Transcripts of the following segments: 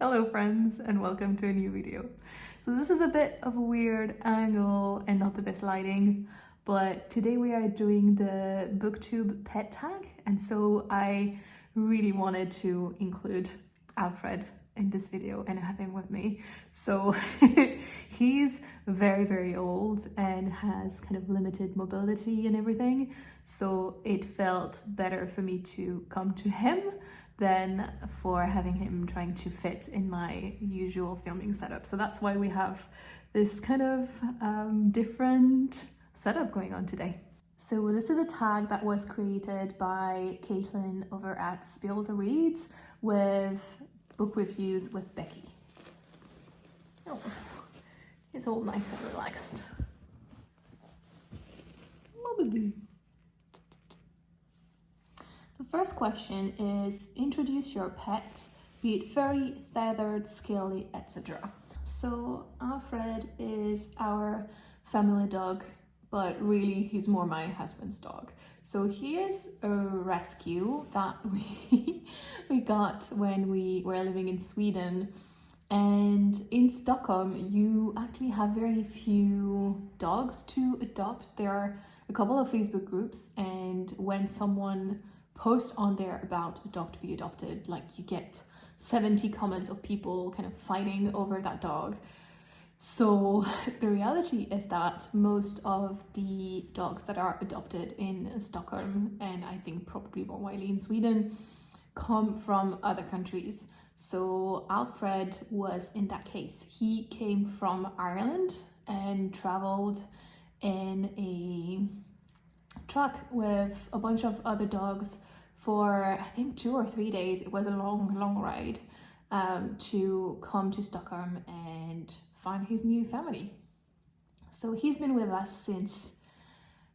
Hello friends and welcome to a new video. So this is a bit of a weird angle and not the best lighting, but today we are doing the Booktube Pet Tag, and so I really wanted to include Alfred in this video and have him with me. So he's very old and has kind of limited mobility and everything, so it felt better for me to come to him than for having him trying to fit in my usual filming setup. So that's why we have this kind of different setup going on today. So this is a tag that was created by Caitlin over at Spill the Reads with book reviews with Becky. Oh, it's all nice and relaxed. Oh, baby. The first question is, introduce your pet, be it furry, feathered, scaly, etc. So Alfred is our family dog, but really he's more my husband's dog. So he is a rescue that we got when we were living in Sweden. And in Stockholm, you actually have very few dogs to adopt. There are a couple of Facebook groups, and when someone post on there about a dog to be adopted, like you get 70 comments of people kind of fighting over that dog. So the reality is that most of the dogs that are adopted in Stockholm, and I think probably more widely in Sweden, come from other countries. So Alfred was in that case. He came from Ireland and traveled in a truck with a bunch of other dogs for I think 2 or 3 days. It was a long ride to come to Stockholm and find his new family. So he's been with us since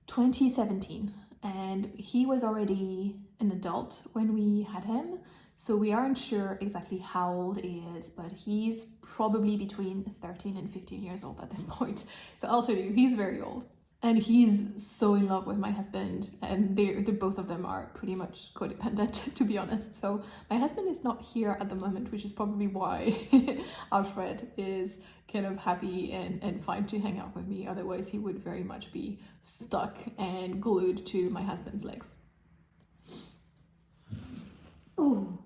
2017, and he was already an adult when we had him, so we aren't sure exactly how old he is, but he's probably between 13 and 15 years old at this point. So I'll tell you, he's very old. And he's so in love with my husband, and they both of them are pretty much codependent, to be honest. So my husband is not here at the moment, which is probably why Alfred is kind of happy and fine to hang out with me. Otherwise, he would very much be stuck and glued to my husband's legs. Oh,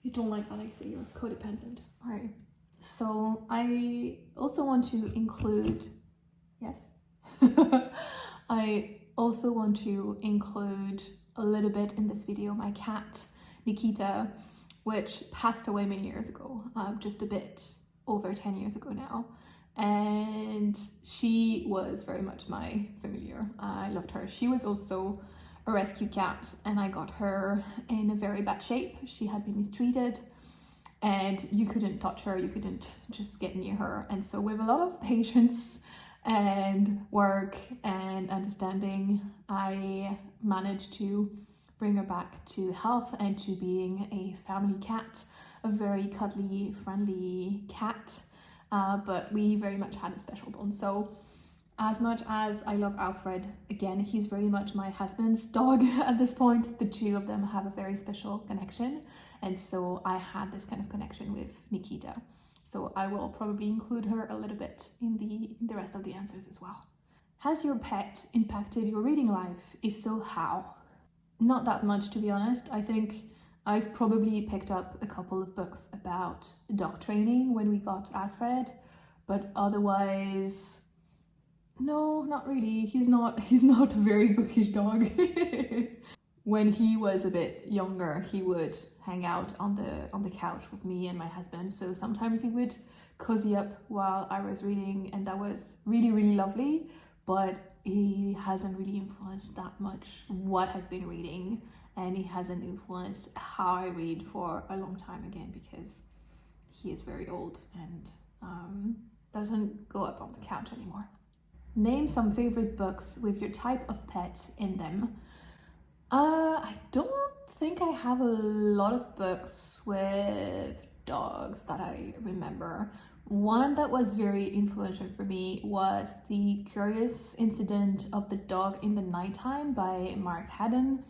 you don't like that I say you're codependent. All right. So I also want to include... Yes. I also want to include a little bit in this video my cat, Nikita, which passed away many years ago, just a bit over 10 years ago now. And she was very much my familiar. I loved her. She was also a rescue cat, and I got her in a very bad shape. She had been mistreated, and you couldn't touch her, you couldn't just get near her. And so with a lot of patience and work and understanding, I managed to bring her back to health and to being a family cat, a very cuddly, friendly cat, but we very much had a special bond. So as much as I love Alfred, again, he's very much my husband's dog at this point. The two of them have a very special connection, and so I had this kind of connection with Nikita. So I will probably include her a little bit in the rest of the answers as well. Has your pet impacted your reading life? If so, how? Not that much, to be honest. I think I've probably picked up a couple of books about dog training when we got Alfred, but otherwise, no, not really. He's not a very bookish dog. When he was a bit younger, he would hang out on the couch with me and my husband. So sometimes he would cozy up while I was reading, and that was really lovely. But he hasn't really influenced that much what I've been reading, and he hasn't influenced how I read for a long time again, because he is very old and doesn't go up on the couch anymore. Name some favorite books with your type of pet in them. I don't think I have a lot of books with dogs that I remember. One that was very influential for me was The Curious Incident of the Dog in the Nighttime by Mark Haddon,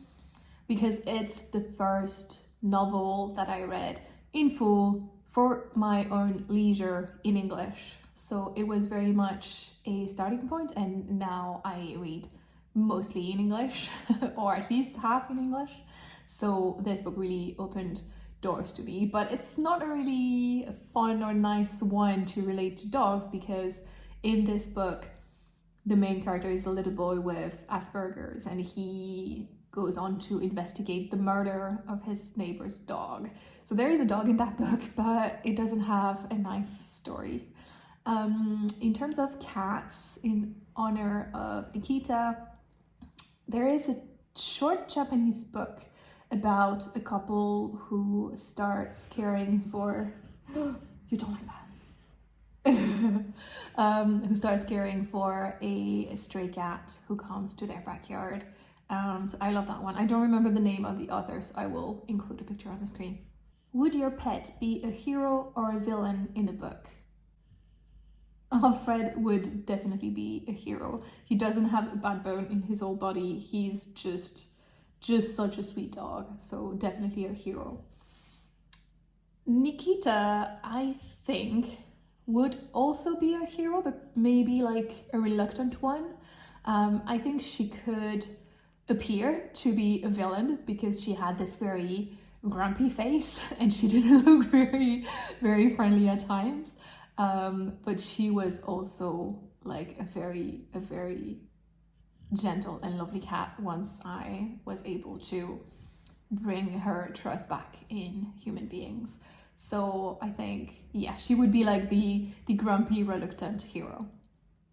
because it's the first novel that I read in full for my own leisure in English. So it was very much a starting point, and now I read mostly in English or at least half in English. So this book really opened doors to me, but it's not a really fun or nice one to relate to dogs, because in this book the main character is a little boy with Asperger's, and he goes on to investigate the murder of his neighbor's dog. So there is a dog in that book, but it doesn't have a nice story. In terms of cats, in honor of Nikita, there is a short Japanese book about a couple who starts caring for you don't like that who starts caring for a stray cat who comes to their backyard. So I love that one. I don't remember the name of the author, so I will include a picture on the screen. Would your pet be a hero or a villain in the book? Alfred would definitely be a hero. He doesn't have a bad bone in his whole body. He's just such a sweet dog, so definitely a hero. Nikita, I think, would also be a hero, but maybe like a reluctant one. I think she could appear to be a villain because she had this very grumpy face and she didn't look very, very friendly at times. But she was also like a very gentle and lovely cat once I was able to bring her trust back in human beings. So I think, yeah, she would be like the grumpy, reluctant hero.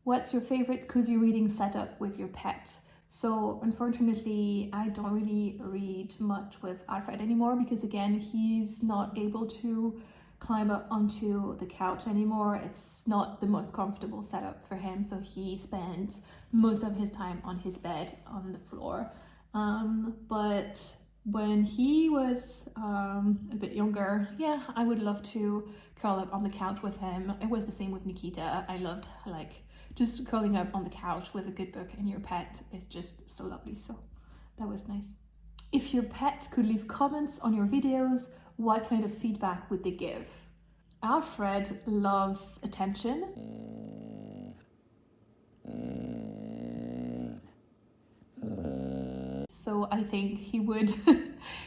What's your favorite cozy reading setup with your pet? So unfortunately, I don't really read much with Alfred anymore because, again, he's not able to climb up onto the couch anymore. It's not the most comfortable setup for him, so he spends most of his time on his bed on the floor. But when he was a bit younger, yeah, I would love to curl up on the couch with him. It was the same with Nikita. I loved like just curling up on the couch with a good book, and your pet is just so lovely. So that was nice. If your pet could leave comments on your videos, what kind of feedback would they give? Alfred loves attention. So I think he would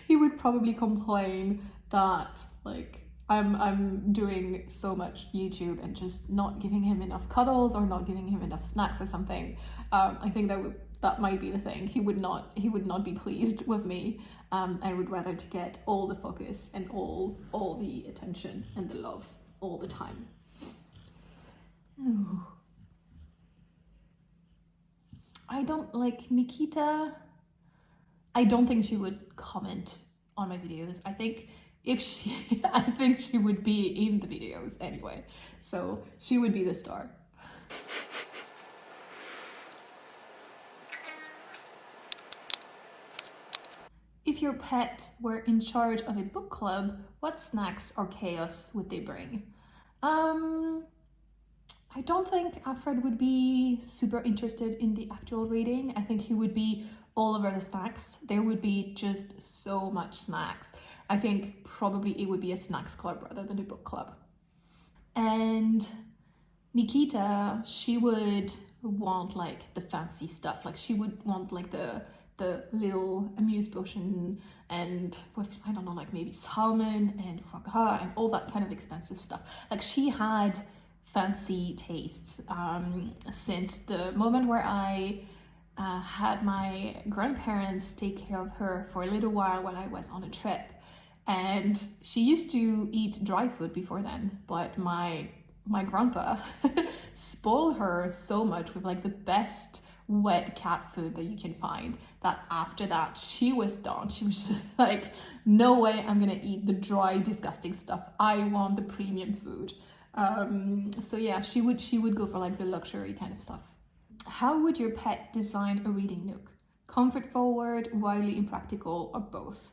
he would probably complain that like I'm doing so much YouTube and just not giving him enough cuddles or not giving him enough snacks or something. I think that might be the thing. He would not be pleased with me. I would rather to get all the focus and all the attention and the love all the time. Ooh. I don't like Nikita. I don't think she would comment on my videos. I think she would be in the videos anyway. So she would be the star. If your pet were in charge of a book club, what snacks or chaos would they bring? I don't think Alfred would be super interested in the actual reading. I think he would be all over the snacks. There would be just so much snacks. I think probably it would be a snacks club rather than a book club. And Nikita, she would want like the fancy stuff. Like she would want like the little amuse bouche and with, I don't know, like maybe salmon and foie gras and all that kind of expensive stuff. Like she had fancy tastes since the moment where I had my grandparents take care of her for a little while I was on a trip. And she used to eat dry food before then, but my grandpa spoiled her so much with like the best wet cat food that you can find, that after that she was done. She was just like, no way I'm gonna eat the dry disgusting stuff. I want the premium food. So yeah, she would go for like the luxury kind of stuff. How would your pet design a reading nook? Comfort forward, wildly impractical, or both?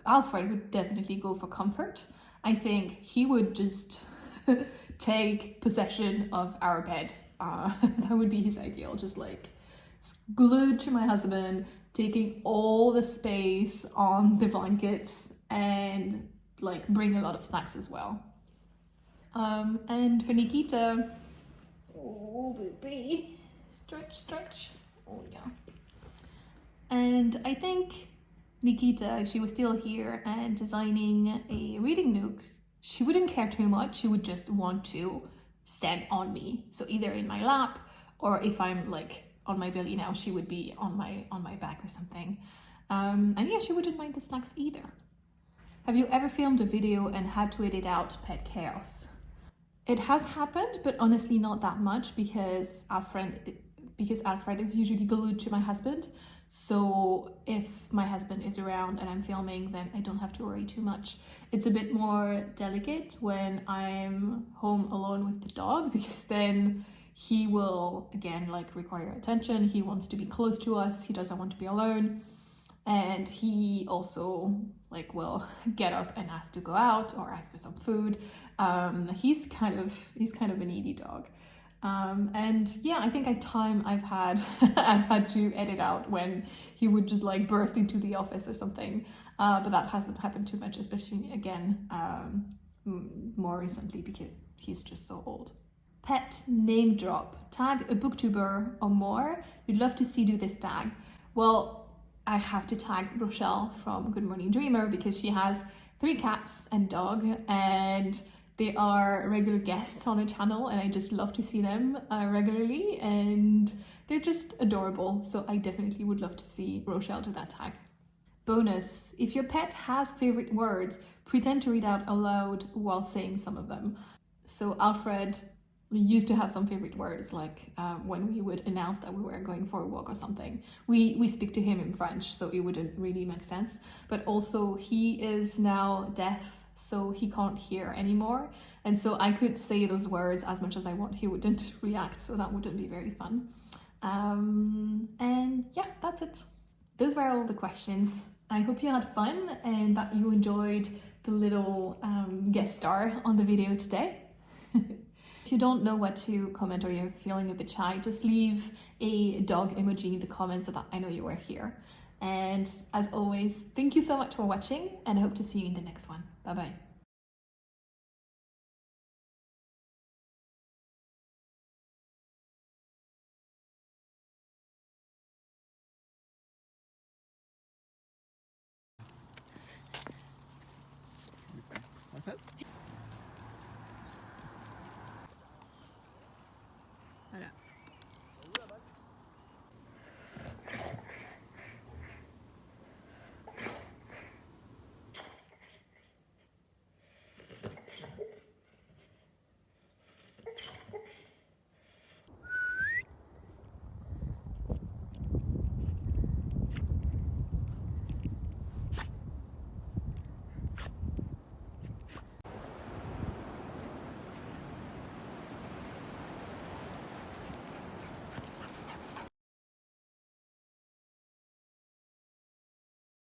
Alfred would definitely go for comfort. I think he would just take possession of our bed. That would be his ideal, just like glued to my husband, taking all the space on the blankets, and like bring a lot of snacks as well. And for Nikita, oh baby, stretch, oh yeah. And I think Nikita, if she was still here and designing a reading nook, she wouldn't care too much. She would just want to stand on me. So either in my lap, or if I'm like on my belly now, she would be on my back or something. And yeah, she wouldn't mind the snacks either. Have you ever filmed a video and had to edit out pet chaos? It has happened, but honestly not that much because Alfred is usually glued to my husband. So if my husband is around and I'm filming, then I don't have to worry too much. It's a bit more delicate when I'm home alone with the dog, because then he will again like require attention. He wants to be close to us. He doesn't want to be alone. And he also like will get up and ask to go out or ask for some food. He's kind of a needy dog. And yeah, I think at time I've had to edit out when he would just like burst into the office or something. But that hasn't happened too much, especially again more recently because he's just so old. Pet name drop. Tag a booktuber or more. You'd love to see do this tag. Well, I have to tag Rochelle from Good Morning Dreamer because she has 3 cats and dog, and they are regular guests on her channel, and I just love to see them regularly, and they're just adorable. So I definitely would love to see Rochelle do that tag. Bonus, if your pet has favorite words, pretend to read out aloud while saying some of them. So Alfred used to have some favorite words, like when we would announce that we were going for a walk or something. We speak to him in French, so it wouldn't really make sense. But also he is now deaf, so he can't hear anymore. And so I could say those words as much as I want. He wouldn't react, so that wouldn't be very fun. And yeah, that's it. Those were all the questions. I hope you had fun and that you enjoyed the little guest star on the video today. If you don't know what to comment or you're feeling a bit shy, just leave a dog emoji in the comments so that I know you are here. And as always, thank you so much for watching, and I hope to see you in the next one. Bye bye.